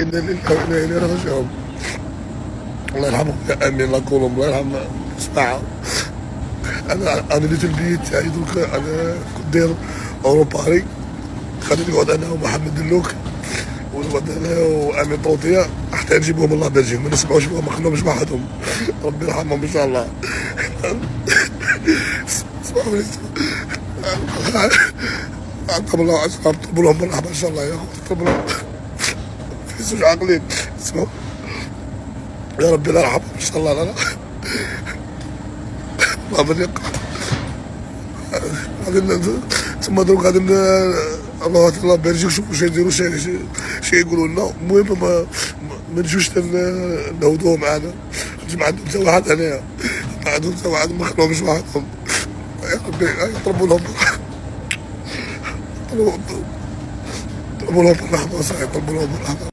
إنا لله وإنا إليه راجعون. الله يرحمهم يا امين، الله يكونهم، الله يرحم السماعه. انا نيت البيت تاعي دوك، انا كنت داير اوروباري، خليني نقعد انا ومحمد دلوك ونقعد انا وامين طوطيه حتى نجيبهم الله بلجيك، ما نسمعوش بهم، ما خلوهمش وحدهم، ربي يرحمهم ان شاء الله. اسمعوني، عطهم الله اسمعهم، طلبوا لهم بالرحمه ان شاء الله يا اخوتي، طلبوا لهم في زوج عاقلين، اسمعوا يا ربي الله يرحمهم ان شاء الله. لا الله باليق غادي ثم دروك غادي الله بلجيك، شوفوا شنو يديروا، شي يقولوا لنا. المهم ما نجوش نهودوهم معانا، ما عندهم حتى واحد هنايا، ما عندهم حتى واحد، ما خلوهمش وحدهم. يا ربي طلبوا لهم، طلبوا لهم بالرحمه، صحيح طلبوا لهم بالرحمه.